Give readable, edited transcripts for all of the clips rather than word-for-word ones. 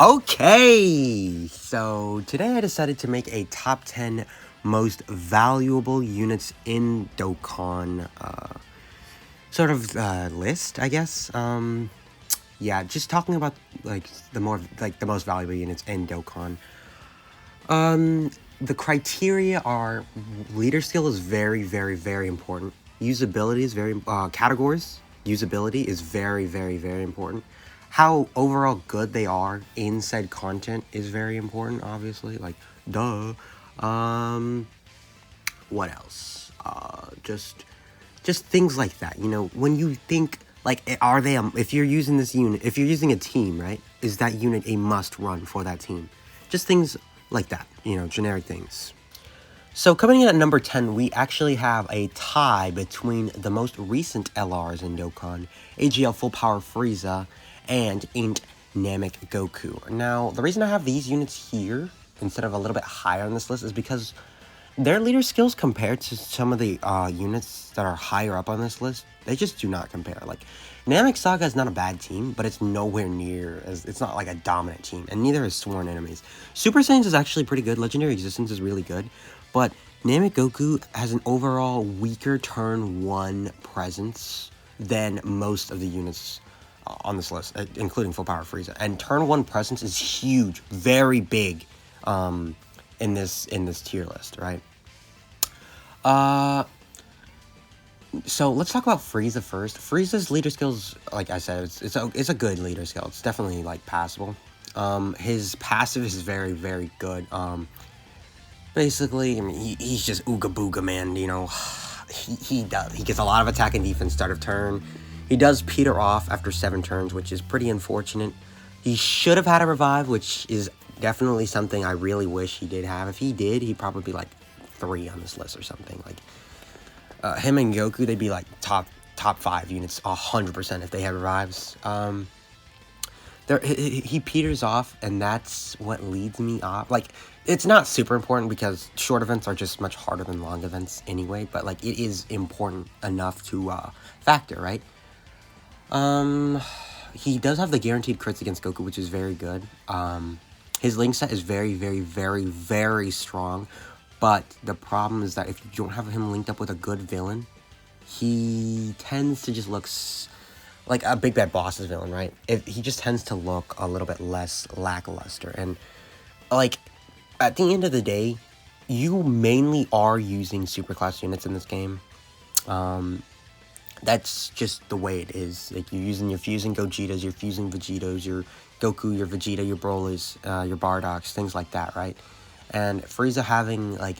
Okay, so today I decided to make a top 10 most valuable units in Dokkan, list, I guess. Yeah, just talking about the most valuable units in Dokkan. The criteria are leader skill is very, very, very important. Usability is very categories. Usability is very, very, very important. How overall good they are in said content is very important. Obviously, like duh. What else? Just things like that. You know, when you think like, are they? If you're using this unit, if you're using a team, right? Is that unit a must run for that team? Just things like that. You know, generic things. So coming in at number 10, we actually have a tie between the most recent LRs in Dokkan, AGL Full Power Frieza, and Ain't Namek Goku. Now, the reason I have these units here instead of a little bit higher on this list is because their leader skills compared to some of the units that are higher up on this list, they just do not compare. Like, Namek Saga is not a bad team, but it's nowhere near as it's not like a dominant team, and neither is Sworn Enemies. Super Saiyans is actually pretty good. Legendary Existence is really good, but Namek Goku has an overall weaker turn 1 presence than most of the units on this list, including Full Power Frieza. And turn 1 presence is huge, very big, in this tier list, right? So let's talk about Frieza first. Frieza's leader skills, like I said, it's a good leader skill. It's definitely like passable. His passive is very, very good. Basically, I mean, he's just ooga booga, man. You know, he gets a lot of attack and defense start of turn. He does peter off after 7 turns, which is pretty unfortunate. He should have had a revive, which is definitely something I really wish he did have. If he did, he'd probably be like 3 on this list or something. Like him and Goku, they'd be like top 5 units 100% if they had revives. He peters off, and that's what leads me off. Like, it's not super important because short events are just much harder than long events anyway, but like it is important enough to factor, right? He does have the guaranteed crits against Goku, which is very good. His link set is very, very, very, very strong, but the problem is that if you don't have him linked up with a good villain, he tends to just look like a Big Bad Boss's villain, right? He just tends to look a little bit less lackluster. And, like, at the end of the day, you mainly are using superclass units in this game. That's just the way it is. Like, you're fusing Gogetas, you're fusing Vegetos, your Goku, your Vegeta, your Broly's, your Bardoks, things like that, right? And Frieza having, like,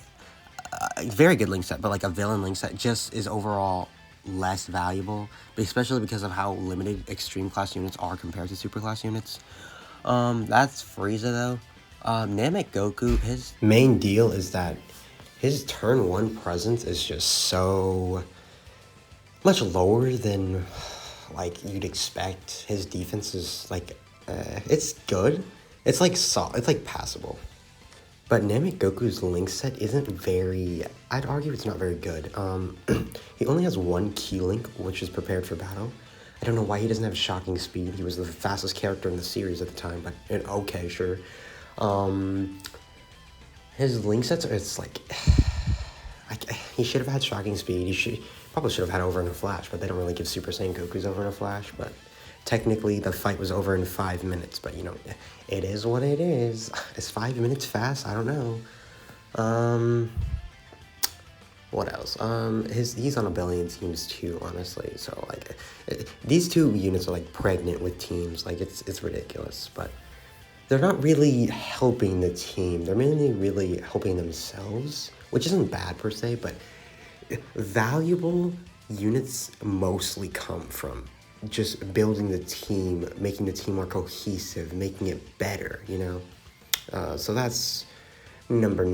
a very good link set, but, like, a villain link set just is overall less valuable, especially because of how limited extreme class units are compared to super class units. That's Frieza though. Namek Goku, his main deal is that his turn 1 presence is just so much lower than like you'd expect. His defense is like it's good. It's like it's like passable. But Namek Goku's link set isn't very, I'd argue it's not very good. He only has 1 key link, which is prepared for battle. I don't know why he doesn't have shocking speed. He was the fastest character in the series at the time, but okay, sure. His link sets, it's like, he should have had shocking speed. He probably should have had over in a flash, but they don't really give Super Saiyan Goku's over in a flash, but technically, the fight was over in 5 minutes, but, you know, it is what it is. Is 5 minutes fast? I don't know. What else? He's on a billion teams, too, honestly. So, like, these 2 units are, like, pregnant with teams. Like, it's ridiculous. But they're not really helping the team. They're mainly really helping themselves, which isn't bad, per se, but valuable units mostly come from just building the team, making the team more cohesive, making it better, you know? So that's number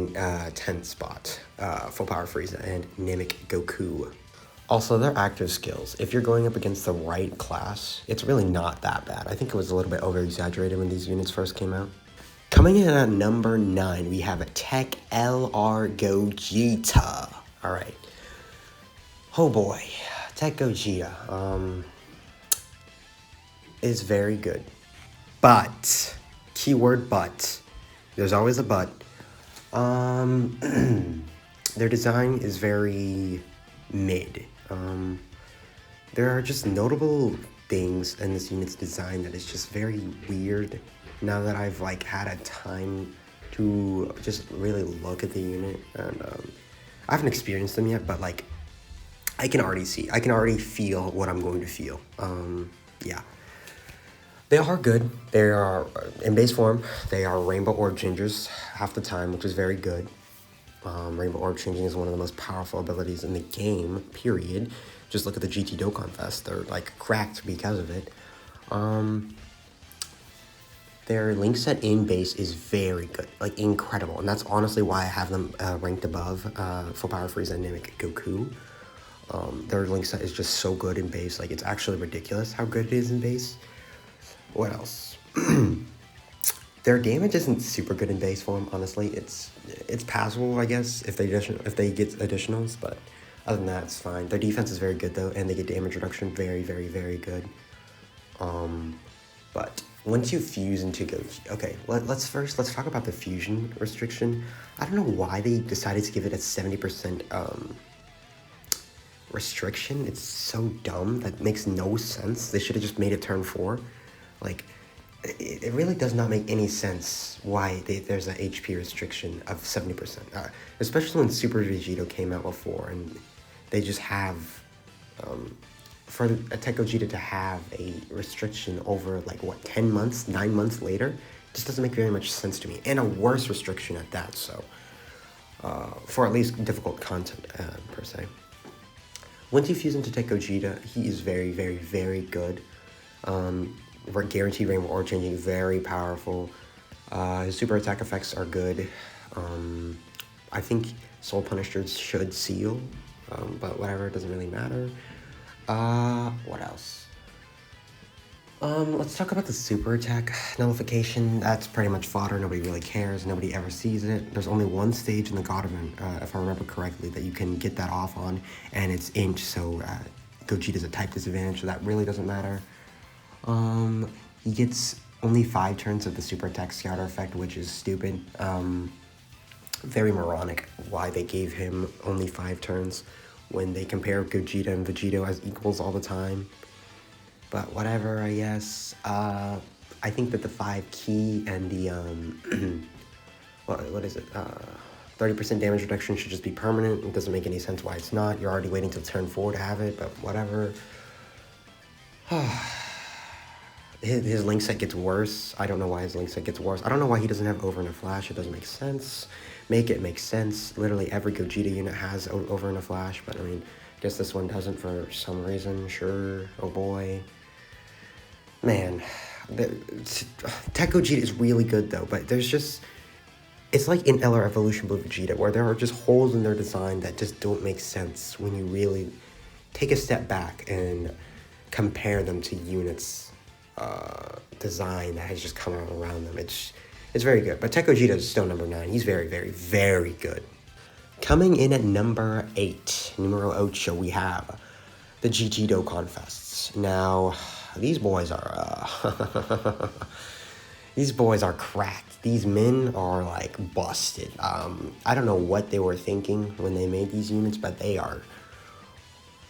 10 spot, Full Power Frieza and Namek Goku. Also, their active skills, if you're going up against the right class, it's really not that bad. I think it was a little bit over-exaggerated when these units first came out. Coming in at number 9, we have a Tech LR Gogeta. Alright. Oh boy. Tech Gogeta. Is very good, but Keyword but. There's always a but. Their design is very mid. There are just notable things in this unit's design that is just very weird now that I've like had a time to just really look at the unit, and I haven't experienced them yet, but like I can already feel what I'm going to feel. Yeah. They are good. They are, in base form, they are Rainbow Orb Changers half the time, which is very good. Rainbow Orb Changing is one of the most powerful abilities in the game, period. Just look at the GT Dokkan Fest. They're, like, cracked because of it. Their link set in base is very good, like, incredible. And that's honestly why I have them ranked above Full Power Frieza and Namek Goku. Their link set is just so good in base. Like, it's actually ridiculous how good it is in base. What else? Their damage isn't super good in base form, honestly. It's passable, I guess, if they get additionals, but other than that, it's fine. Their defense is very good, though, and they get damage reduction very, very, very good. But once you fuse into Goku... Okay, let's talk about the fusion restriction. I don't know why they decided to give it a 70% restriction. It's so dumb. That makes no sense. They should have just made it turn 4. Like, it really does not make any sense why there's an HP restriction of 70%. Especially when Super Vegeta came out before, and they just have... for a Techocita to have a restriction over, like, what, 10 months, 9 months later, just doesn't make very much sense to me. And a worse restriction at that, so... for at least difficult content, per se. Once you fuse into Techocita, he is very, very, very good. Guaranteed Rainbow Orb Changing, very powerful. His super attack effects are good. I think Soul Punishers should seal, but whatever, it doesn't really matter. What else? Let's talk about the super attack nullification. That's pretty much fodder. Nobody really cares. Nobody ever sees it. There's only one stage in the God event, if I remember correctly, that you can get that off on, and it's inch, so Gogeta's a type disadvantage, so that really doesn't matter. He gets only 5 turns of the super attack scatter effect, which is stupid. Very moronic why they gave him only 5 turns when they compare Gogeta and Vegeta as equals all the time. But whatever, I guess. I think that the 5 key and the, what is it? 30% damage reduction should just be permanent. It doesn't make any sense why it's not. You're already waiting till turn 4 to have it, but whatever. His link set gets worse. I don't know why his link set gets worse. I don't know why he doesn't have over in a flash. It doesn't make sense. Make it make sense. Literally every Gogeta unit has over in a flash, but I mean, I guess this one doesn't for some reason. Sure. Oh boy. Man. Techocita is really good though, but there's just... It's like in LR Evolution Blue Vegeta, where there are just holes in their design that just don't make sense when you really take a step back and compare them to units design that has just come out around them. It's very good, but Techocita is still number 9. He's very, very, very good. Coming in at number 8, numero 8, we have the GT Dokkan Fests. Now, these boys are these boys are cracked. These men are like busted. I don't know what they were thinking when they made these units, but they are,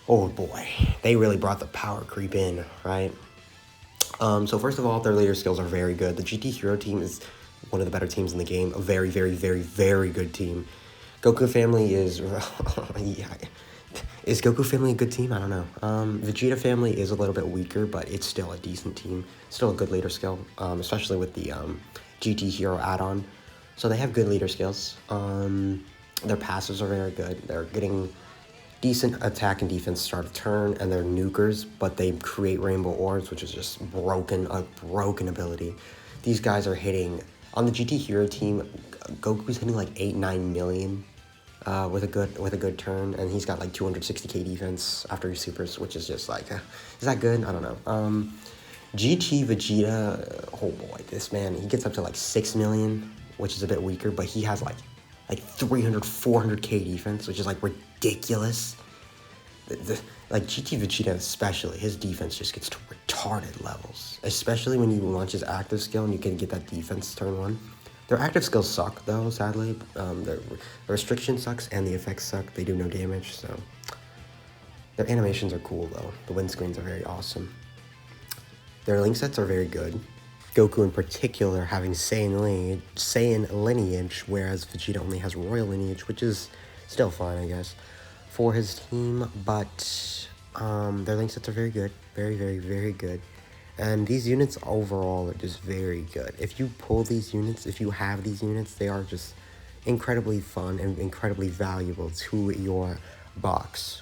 oh boy, they really brought the power creep in, right? So first of all, their leader skills are very good. The GT Hero team is one of the better teams in the game. A very, very, very, very good team. Goku family is... yeah. Is Goku family a good team? I don't know. Vegeta family is a little bit weaker, but it's still a decent team. Still a good leader skill, especially with the GT Hero add-on. So they have good leader skills. Their passives are very good. They're getting decent attack and defense start of turn, and they're nukers, but they create rainbow orbs, which is just a broken ability. These guys are hitting, on the GT Hero team, Goku's hitting like 8-9 million with a good turn, and he's got like 260k defense after his supers, which is just like, is that good? I don't know. GT Vegeta, oh boy, this man, he gets up to like 6 million, which is a bit weaker, but he has like 300, 400k defense, which is like ridiculous. Like GT Vegeta especially, his defense just gets retarded. retarded levels, especially when you launch his active skill and you can get that defense turn 1. Their active skills suck, though, sadly. Their restriction sucks and the effects suck. They do no damage, so... Their animations are cool, though. The windscreens are very awesome. Their link sets are very good. Goku, in particular, having Saiyan lineage, whereas Vegeta only has Royal lineage, which is still fine, I guess, for his team. But their link sets are very good. Very, very, very good. And these units overall are just very good. If you pull these units, if you have these units, they are just incredibly fun and incredibly valuable to your box.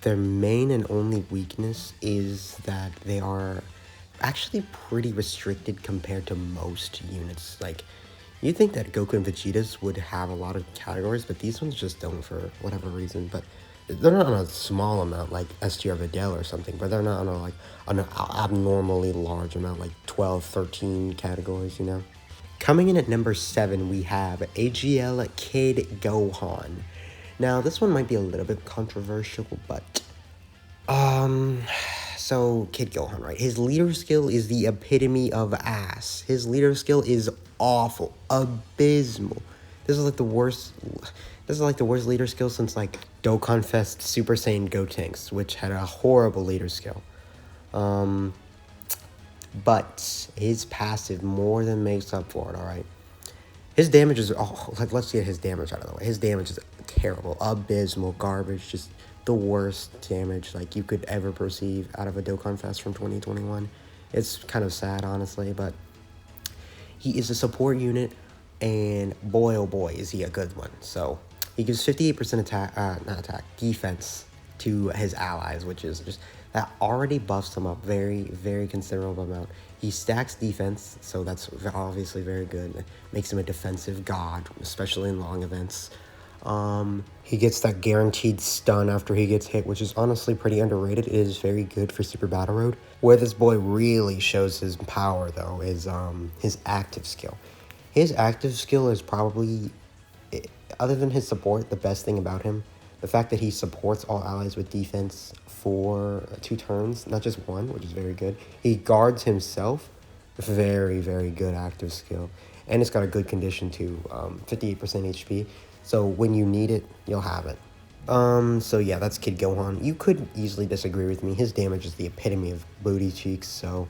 Their main and only weakness is that they are actually pretty restricted compared to most units. Like, you'd think that Goku and Vegeta's would have a lot of categories, but these ones just don't for whatever reason. But they're not on a small amount like STR Battle or something, but they're not on an abnormally large amount, like 12, 13 categories, you know? Coming in at number 7, we have AGL Kid Gohan. Now, this one might be a little bit controversial, but... So, Kid Gohan, right? His leader skill is the epitome of ass. His leader skill is awful. Abysmal. This is like the worst... This is like the worst leader skill since, like, Dokkan Fest Super Saiyan Gotenks, which had a horrible leader skill. But his passive more than makes up for it, alright? His damage is... Oh, like, let's get his damage out of the way. His damage is terrible, abysmal, garbage, just the worst damage, like, you could ever perceive out of a Dokkan Fest from 2021. It's kind of sad, honestly, but he is a support unit, and boy, oh boy, is he a good one. So, he gives 58% defense to his allies, which is just... That already buffs him up very, very considerable amount. He stacks defense, so that's obviously very good. It makes him a defensive god, especially in long events. He gets that guaranteed stun after he gets hit, which is honestly pretty underrated. It is very good for Super Battle Road. Where this boy really shows his power, though, is his active skill. His active skill is probably, other than his support, the best thing about him. The fact that he supports all allies with defense for 2 turns, not just 1, which is very good. He guards himself. Very, very good active skill. And it's got a good condition too, 58% HP. So when you need it, you'll have it. So yeah, that's Kid Gohan. You could easily disagree with me. His damage is the epitome of booty cheeks. So,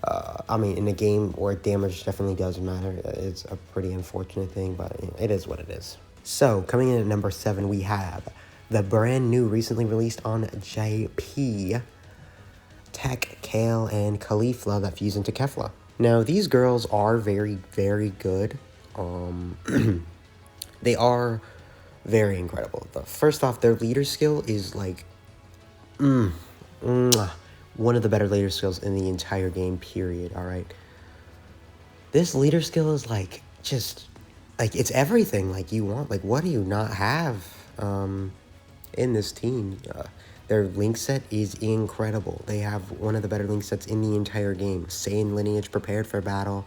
I mean, in a game where damage definitely does matter, it's a pretty unfortunate thing, but it is what it is. So, coming in at number 7, we have the brand new, recently released on JP, Tech, Kale, and Kefla that fuse into Kefla. Now, these girls are very, very good. They are very incredible. First off, their leader skill is like one of the better leader skills in the entire game, period, alright? This leader skill is like, just, like, it's everything like you want. Like, what do you not have in this team? Their link set is incredible. They have one of the better link sets in the entire game. Saiyan lineage, prepared for battle,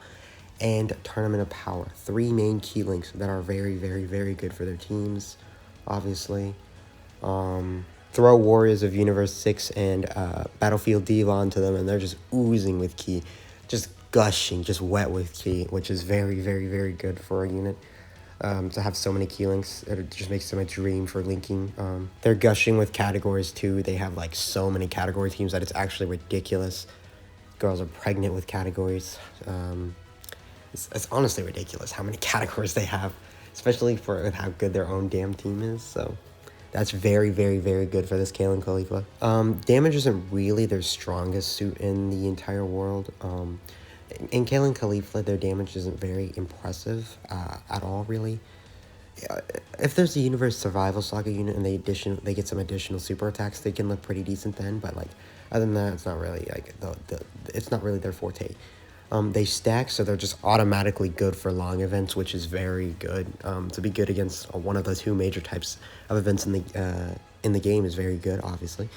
and Tournament of Power. 3 main key links that are very, very, very good for their teams, obviously. Throw Warriors of Universe 6 and Battlefield Diva onto them, and they're just oozing with ki. Just gushing, just wet with ki, which is very, very, very good for a unit. To have so many key links, it just makes them a dream for linking. They're gushing with categories too. They have like so many category teams that it's actually ridiculous. Girls are pregnant with categories. It's honestly ridiculous how many categories they have, especially for how good their own damn team is. So that's very, very, very good for this Kale and Kefla. Damage isn't really their strongest suit in the entire world. In Kale and Kefla, their damage isn't very impressive at all, really. If there's a Universe Survival Saga unit and they get some additional super attacks, they can look pretty decent then. But like, other than that, it's not really like it's not really their forte. They stack, so they're just automatically good for long events, which is very good. To be good against one of the 2 major types of events in the game is very good, obviously.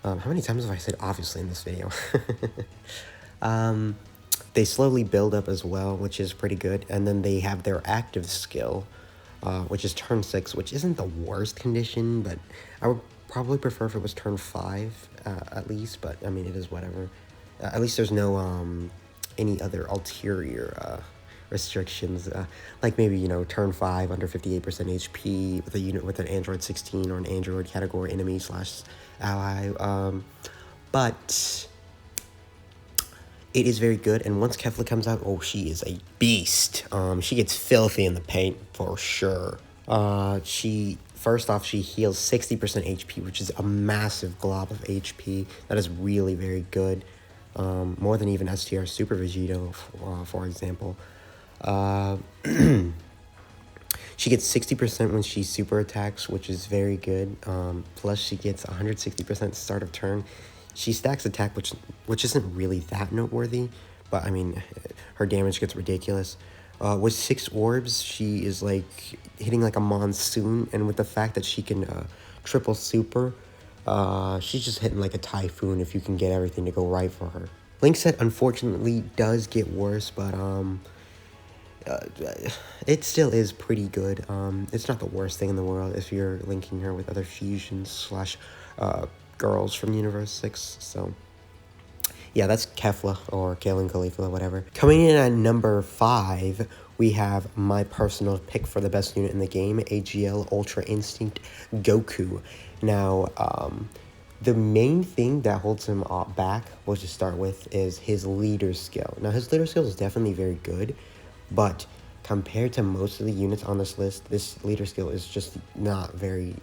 How many times have I said obviously in this video? They slowly build up as well, which is pretty good. And then they have their active skill, which is turn 6, which isn't the worst condition, but I would probably prefer if it was turn 5 at least. But I mean, it is whatever. At least there's no any other ulterior restrictions, like maybe, you know, turn 5 under 58% HP with a unit with an Android 16 or an Android category enemy slash ally. But it is very good, and once Kefla comes out, oh, she is a beast. She gets filthy in the paint for sure. First off, she heals 60% HP, which is a massive glob of HP. That is really very good. More than even STR Super Vegeta, for example. She gets 60% when she super attacks, which is very good. Plus, she gets 160% start of turn. She stacks attack, which isn't really that noteworthy, but I mean, her damage gets ridiculous. With 6 orbs, she is like hitting like a monsoon, and with the fact that she can triple super, she's just hitting like a typhoon if you can get everything to go right for her. Link set unfortunately does get worse, but it still is pretty good. It's not the worst thing in the world if you're linking her with other fusions slash girls from Universe 6. So yeah, that's Kefla or Kalen Khalifa, whatever. Coming in at number 5, we have my personal pick for the best unit in the game, AGL Ultra Instinct Goku. Now, the main thing that holds him back, we'll just start with, is his leader skill. Now, his leader skill is definitely very good, but compared to most of the units on this list, this leader skill is just not very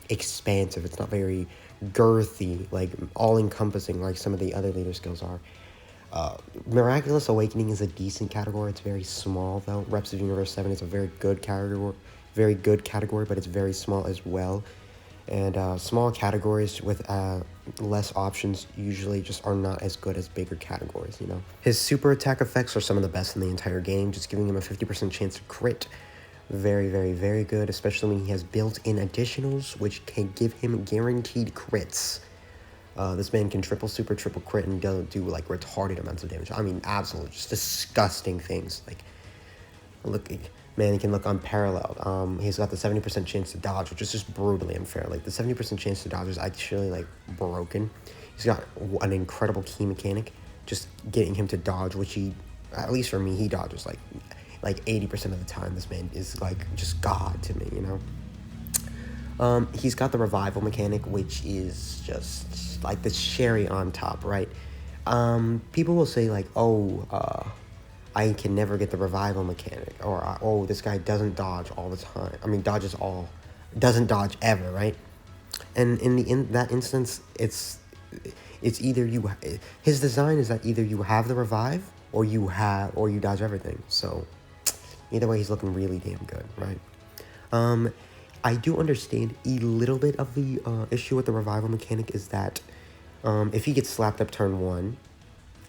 expansive. It's not very girthy, like all-encompassing like some of the other leader skills are. Miraculous Awakening is a decent category. It's very small, though. Reps of Universe 7 is a very good category, but it's very small as well. And small categories with less options usually just are not as good as bigger categories, you know? His super attack effects are some of the best in the entire game, just giving him a 50% chance to crit. Very, very, very good, especially when he has built-in additionals, which can give him guaranteed crits. This man can triple super, triple crit, and do like retarded amounts of damage. I mean, absolutely, just disgusting things. Like, look, man, he can look unparalleled. He's got the 70% chance to dodge, which is just brutally unfair. Like, the 70% chance to dodge is actually, like, broken. He's got an incredible key mechanic, just getting him to dodge, which he, at least for me, he dodges, like 80% of the time. This man is, like, just God to me, you know? He's got the revival mechanic, which is just, like, the cherry on top, right? People will say, like, I can never get the revival mechanic, or oh, this guy doesn't dodge all the time. I mean, doesn't dodge ever, right? And in that instance, it's either his design is that either you have the revive or you dodge everything. So either way, he's looking really damn good, right? I do understand a little bit of the issue with the revival mechanic is that if he gets slapped up turn 1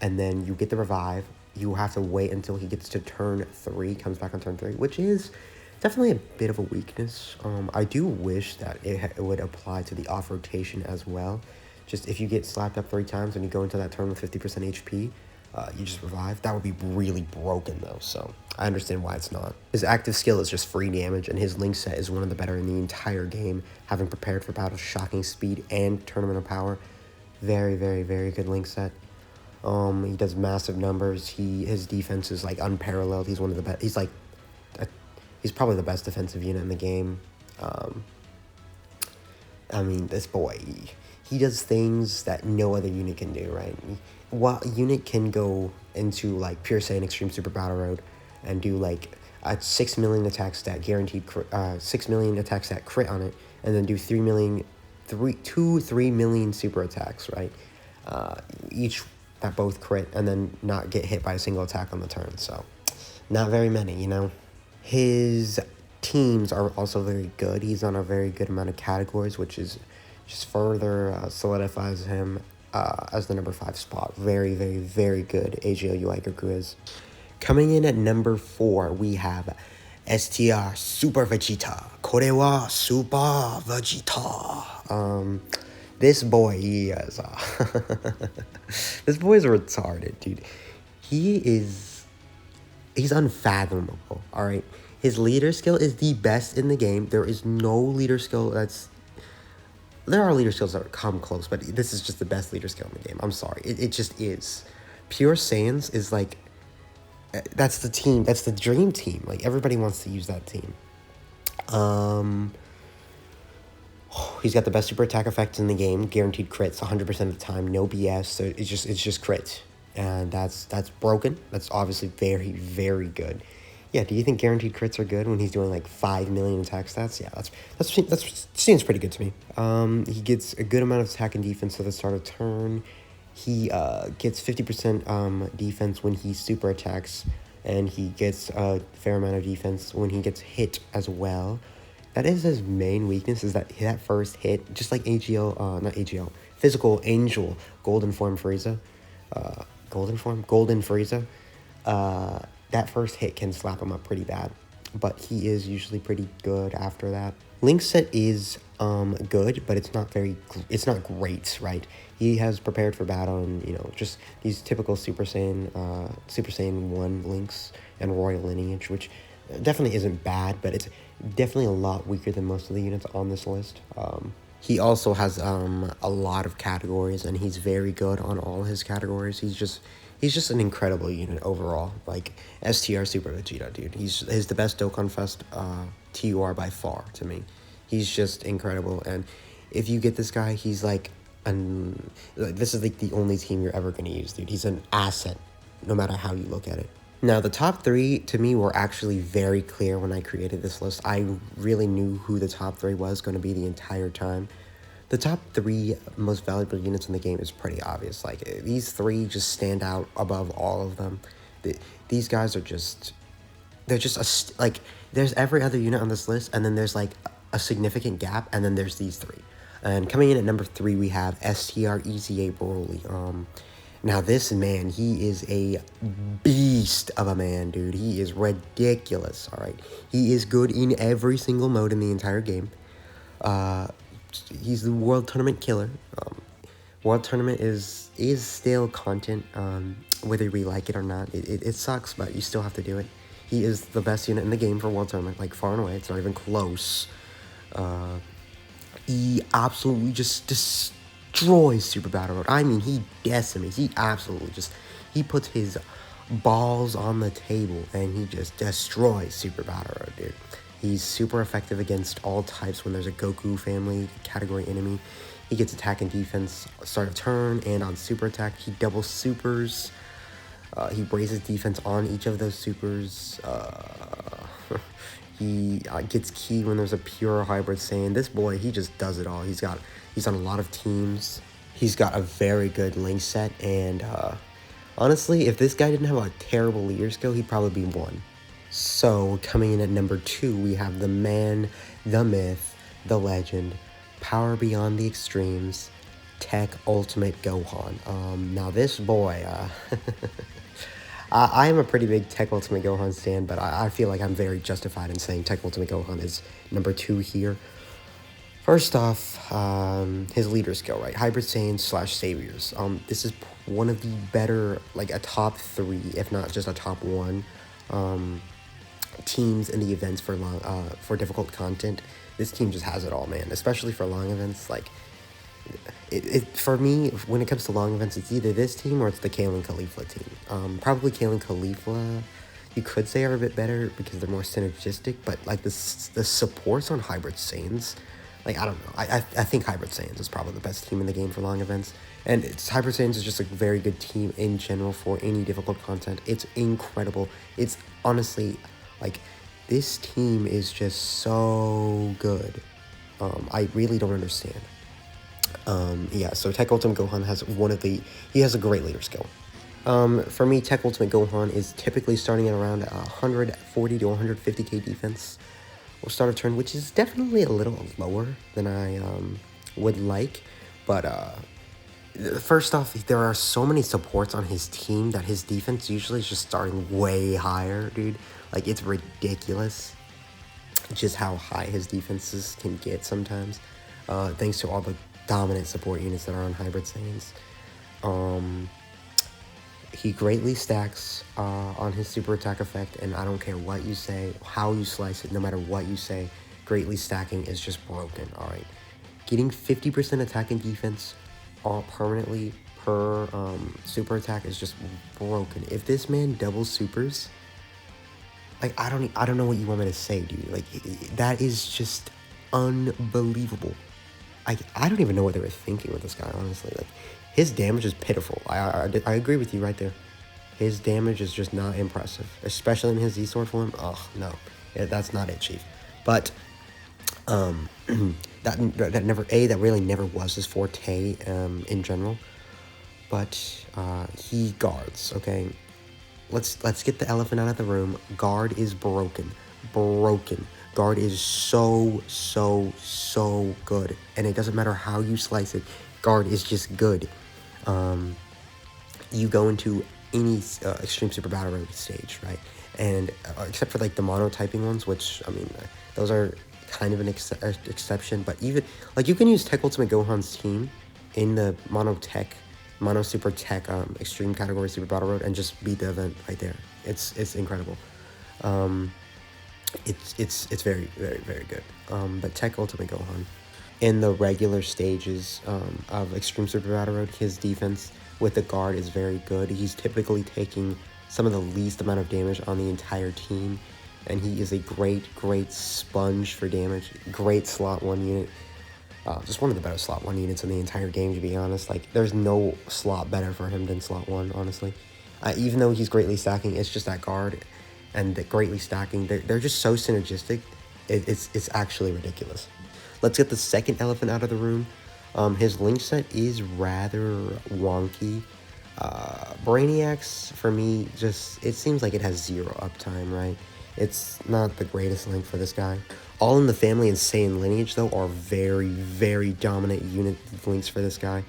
and then you get the revive, you have to wait until he gets to turn 3, comes back on turn 3, which is definitely a bit of a weakness. I do wish that it would apply to the off rotation as well. Just if you get slapped up 3 times and you go into that turn with 50% HP, you just revive. That would be really broken though, so I understand why it's not. His active skill is just free damage, and his link set is one of the better in the entire game, having prepared for battle, shocking speed, and tournament of power. Very, very, very good link set. He does massive numbers. His defense is like unparalleled. He's one of the best. He's like, he's probably the best defensive unit in the game. I mean, this boy, he does things that no other unit can do, right? What unit can go into like Pure Saiyan Extreme Super Battle Road and do like a 6 million attack stat guaranteed, 6 million attack stat crit on it, and then do 3 million super attacks, right? Each that both crit and then not get hit by a single attack on the turn. So not very many, you know. His teams are also very good. He's on a very good amount of categories, which is just further solidifies him as the number 5 spot. Very, very, very good AGL UI Goku is. Coming in at number 4, we have STR Super Vegeta. Kore wa Super Vegeta. This boy, he is, this boy is retarded, dude. He's unfathomable, all right? His leader skill is the best in the game. There is no leader skill that's there are leader skills that come close, but this is just the best leader skill in the game. I'm sorry. It just is. Pure Saiyans is like, that's the team. That's the dream team. Like, everybody wants to use that team. He's got the best super attack effects in the game. Guaranteed crits 100% of the time. No BS. So it's just crits. And that's broken. That's obviously very, very good. Yeah, do you think guaranteed crits are good when he's doing like 5 million attack stats? Yeah, that seems pretty good to me. He gets a good amount of attack and defense at the start of turn. He gets 50% defense when he super attacks, and he gets a fair amount of defense when he gets hit as well. That is his main weakness, is that first hit, just like Physical Angel, Golden Frieza. That first hit can slap him up pretty bad, but he is usually pretty good after that. Link set is good, but it's not great, right? He has prepared for battle and, you know, just these typical Super Saiyan 1 links and Royal Lineage, which definitely isn't bad, but it's definitely a lot weaker than most of the units on this list. He also has a lot of categories, and he's very good on all his categories. He's just an incredible unit overall. Like, STR Super Vegeta, dude. He's the best Dokkan Fest TUR by far to me. He's just incredible, and if you get this guy, he's like this is like the only team you're ever gonna use, dude. He's an asset, no matter how you look at it. Now, the top 3 to me were actually very clear when I created this list. I really knew who the top 3 was going to be the entire time. The top 3 most valuable units in the game is pretty obvious. Like, these 3 just stand out above all of them. These guys are just, like, there's every other unit on this list, and then there's like a significant gap, and then there's these 3. And coming in at number 3, we have STR EZA Broly. Now, this man, he is a beast of a man, dude. He is ridiculous, all right? He is good in every single mode in the entire game. He's the World Tournament killer. World Tournament is still content, whether we like it or not. It sucks, but you still have to do it. He is the best unit in the game for World Tournament, like, far and away. It's not even close. He absolutely just destroys Super Battle Road. I mean, he decimates. He absolutely he puts his balls on the table, and he just destroys Super Battle Road, dude. He's super effective against all types when there's a Goku family category enemy. He gets attack and defense start of turn, and on super attack, he double supers. He raises defense on each of those supers. He gets key when there's a pure hybrid Saiyan. This boy, he just does it all. He's on a lot of teams. He's got a very good link set, and honestly, if this guy didn't have a terrible leader skill, he'd probably be 1. So, coming in at number 2, we have the man, the myth, the legend, power beyond the extremes, Tech Ultimate Gohan. Now this boy, I am a pretty big Tech Ultimate Gohan stan, but I feel like I'm very justified in saying Tech Ultimate Gohan is number 2 here. First off, his leader skill, right? Hybrid Saiyans / Saviors. This is one of the better, like, a top 3, if not just a top 1, teams in the events for difficult content. This team just has it all, man. Especially for long events. Like, for me, when it comes to long events, it's either this team or it's the Kale and Kefla team. Probably Kale and Kefla, you could say, are a bit better because they're more synergistic, but like the supports on Hybrid Saiyans, like, I don't know. I think Hybrid Saiyans is probably the best team in the game for long events. And Hybrid Saiyans is just a very good team in general for any difficult content. It's incredible. It's honestly, like, this team is just so good. I really don't understand. Yeah, so Tech Ultimate Gohan has he has a great leader skill. For me, Tech Ultimate Gohan is typically starting at around 140 to 150k defense or start of turn, which is definitely a little lower than I would like. But first off, there are so many supports on his team that his defense usually is just starting way higher, dude. Like, it's ridiculous just how high his defenses can get sometimes, thanks to all the dominant support units that are on Hybrid Saiyans. He greatly stacks on his super attack effect, and I don't care what you say, how you slice it, no matter what you say, greatly stacking is just broken, alright? getting 50% attack and defense all permanently per super attack is just broken. If this man double supers, like I don't know what you want me to say, dude. Like that is just unbelievable. I don't even know what they were thinking with this guy, honestly. Like his damage is pitiful. I agree with you right there. His damage is just not impressive, especially in his Z-Sword form. Oh no, yeah, that's not it, Chief. But that really never was his forte in general. But he guards. Okay, let's get the elephant out of the room. Guard is broken. Guard is so good, and it doesn't matter how you slice it. Guard is just good. You go into any Extreme Super Battle Road stage, right? And except for like the monotyping ones, which I mean, those are kind of an exception. But even like you can use Tech Ultimate Gohan's team in the mono super tech extreme category Super Battle Road and just beat the event right there. It's incredible. It's very good. But Tech Ultimate Gohan in the regular stages of Extreme Super Battle Road, his defense with the guard is very good. He's typically taking some of the least amount of damage on the entire team, and he is a great sponge for damage. Great slot 1 unit. Just one of the better slot 1 units in the entire game, to be honest. Like, there's no slot better for him than slot 1, honestly. Even though he's greatly stacking, it's just that guard and the greatly stacking. They're just so synergistic. It's actually ridiculous. Let's get the second elephant out of the room. His link set is rather wonky. Brainiacs, for me, just, it seems like it has 0 uptime, right? It's not the greatest link for this guy. All in the Family and Saiyan Lineage, though, are very dominant unit links for this guy.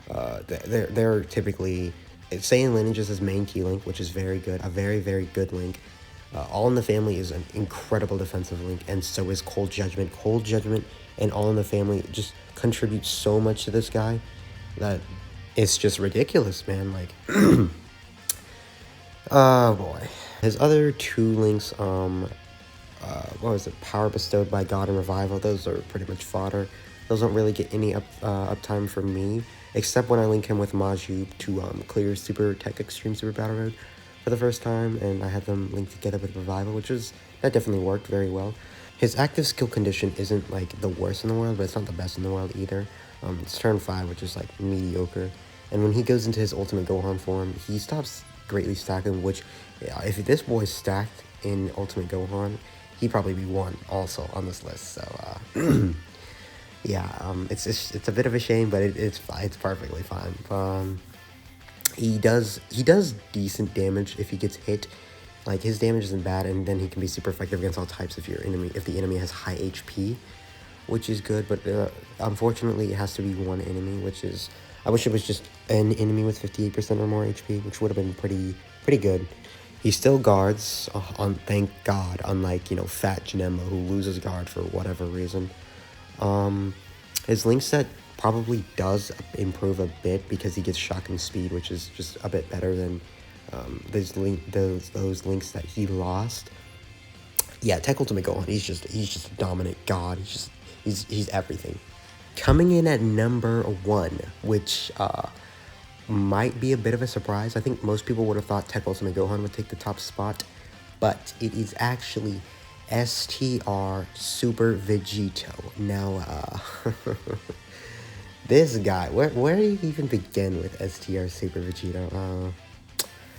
They're typically... Saiyan Lineage is his main key link, which is very good. A very good link. All in the Family is an incredible defensive link, and so is Cold Judgment. Cold Judgment and All in the Family just contribute so much to this guy that it's just ridiculous, man. Like, oh boy. His other 2 links, what was it? Power Bestowed by God and Revival. Those are pretty much fodder. Those don't really get any uptime from me, except when I link him with Maju to clear Super Tech Extreme Super Battle Road for the first time, and I had them linked together with Revival, that definitely worked very well. His active skill condition isn't like the worst in the world, but it's not the best in the world either. It's turn 5, which is like mediocre. And when he goes into his Ultimate Gohan form, he stops greatly stacking, which if this boy stacked in Ultimate Gohan, he'd probably be 1 also on this list. So yeah, it's a bit of a shame, but it's perfectly fine. He does decent damage if he gets hit. Like, his damage isn't bad, and then he can be super effective against all types if the enemy has high HP, which is good. But unfortunately, it has to be 1 enemy, which is, I wish it was just an enemy with 58% or more HP, which would have been pretty good. He still guards, thank God, unlike, you know, Fat Janemba, who loses guard for whatever reason. His link set probably does improve a bit because he gets shocking speed, which is just a bit better than those links that he lost. Yeah, Tech Ultimate Gohan, he's just a dominant god. He's everything. Coming in at number 1, which might be a bit of a surprise. I think most people would have thought Tech Ultimate Gohan would take the top spot, but it is actually STR Super Vegeta. Now, this guy, where do you even begin with STR Super Vegeta?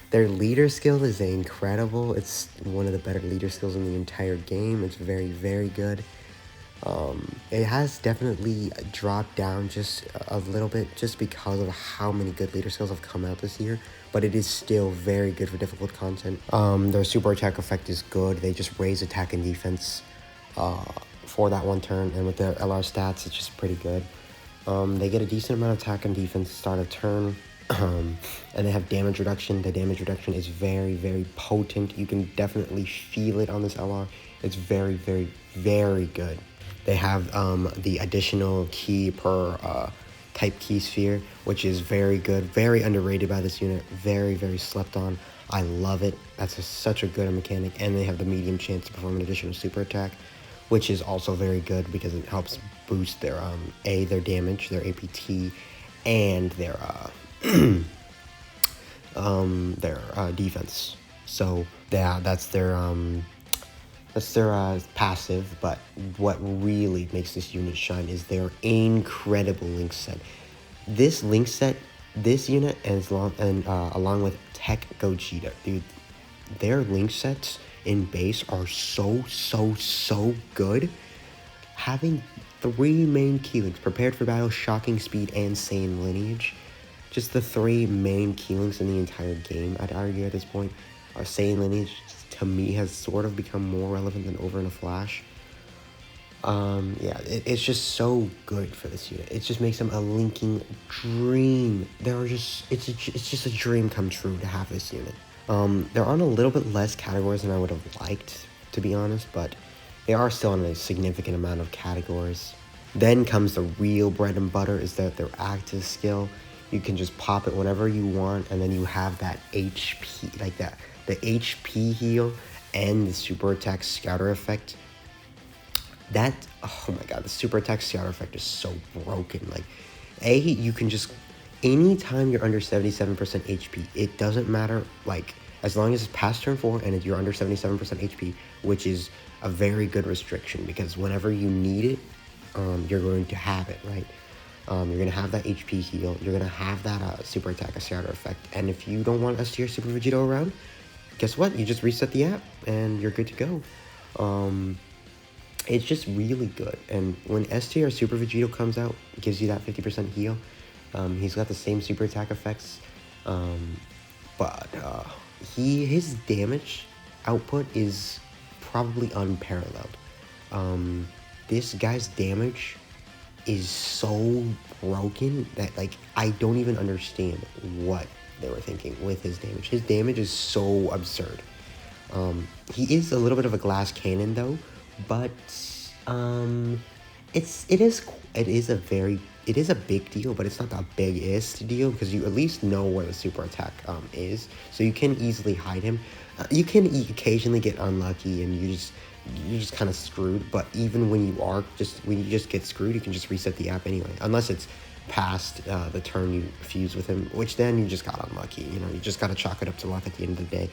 Their leader skill is incredible. It's one of the better leader skills in the entire game. It's very good. It has definitely dropped down just a little bit just because of how many good leader skills have come out this year, but it is still very good for difficult content. Their super attack effect is good. They just raise attack and defense for that 1 turn, and with their LR stats, it's just pretty good. They get a decent amount of attack and defense to start a turn, and they have damage reduction. The damage reduction is very potent. You can definitely feel it on this LR. It's very good. They have the additional key per type key sphere, which is very good, very underrated by this unit, very slept on. I love it. That's such a good mechanic, and they have the medium chance to perform an additional super attack, which is also very good because it helps boost their their damage, their APT, and their defense. So yeah, that's their passive. But what really makes this unit shine is their incredible link set. This link set, this unit, and along with Techocita, dude, their link sets in base are so good. Having 3 main key links: Prepared for Battle, Shocking Speed, and Saiyan Lineage. Just the 3 main key links in the entire game, I'd argue at this point. Saiyan Lineage, to me, has sort of become more relevant than Over in a Flash. Yeah, it's just so good for this unit. It just makes them a linking dream. It's just a dream come true to have this unit. They're on a little bit less categories than I would have liked, to be honest, but they are still on a significant amount of categories. Then comes the real bread and butter, is that their active skill. You can just pop it whenever you want, and then you have that HP, like that, the HP heal and the super attack scouter effect. That, oh my god, the super attack scouter effect is so broken. Like, you can just, anytime you're under 77% HP, it doesn't matter, like, as long as it's past turn 4 and you're under 77% HP, which is a very good restriction, because whenever you need it, you're going to have it, right? You're going to have that HP heal, you're going to have that super attack scouter effect, and if you don't want STR Super Vegeta around, guess what? You just reset the app, and you're good to go. It's just really good, and when STR Super Vegeta comes out, it gives you that 50% heal. He's got the same super attack effects, but his damage output is probably unparalleled. This guy's damage is so broken that, like, I don't even understand what they were thinking with his damage. His damage is so absurd. He is a little bit of a glass cannon though, but it is a big deal, but it's not the biggest deal, because you at least know where the super attack is, so you can easily hide him. You can occasionally get unlucky and you're just kind of screwed, but even when you just get screwed, you can just reset the app anyway, unless it's past the turn you fuse with him, which then you just got unlucky. You know, you just got to chalk it up to luck at the end of the day.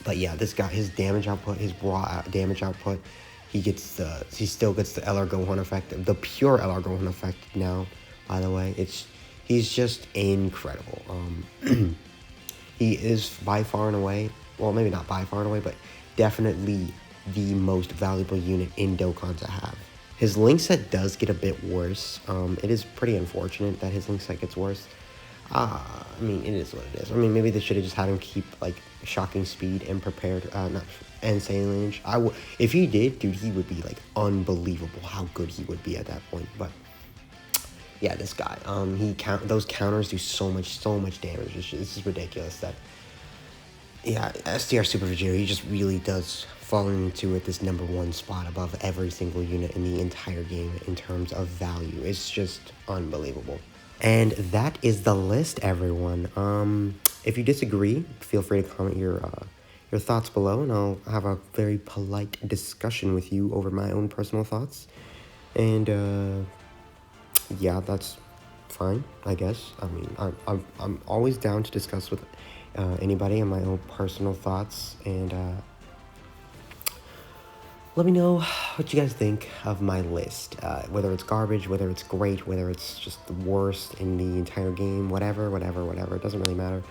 But yeah, this guy, his damage output, his raw damage output, he still gets the LR Gohan effect, the pure LR Gohan effect now, by the way. He's just incredible. He is by far and away, well, maybe not by far and away, but definitely the most valuable unit in Dokkan to have. His link set does get a bit worse. It is pretty unfortunate that his link set gets worse. I mean, it is what it is. I mean, maybe they should have just had him keep, like, Shocking Speed and Prepared, and Saiyan Lineage. If he did, dude, he would be, like, unbelievable how good he would be at that point. But yeah, this guy, those counters do so much damage. It's just ridiculous that, yeah, STR Super Vegeta, he just really does fall into it this #1 spot above every single unit in the entire game in terms of value. It's just unbelievable. And that is the list, everyone. If you disagree, feel free to comment your thoughts below, and I'll have a very polite discussion with you over my own personal thoughts. And yeah, that's fine, I guess. I mean, I'm always down to discuss with anybody on my own personal thoughts, and let me know what you guys think of my list, whether it's garbage, whether it's great, whether it's just the worst in the entire game, whatever, it doesn't really matter.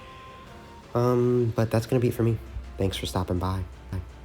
But that's gonna be it for me. Thanks for stopping by.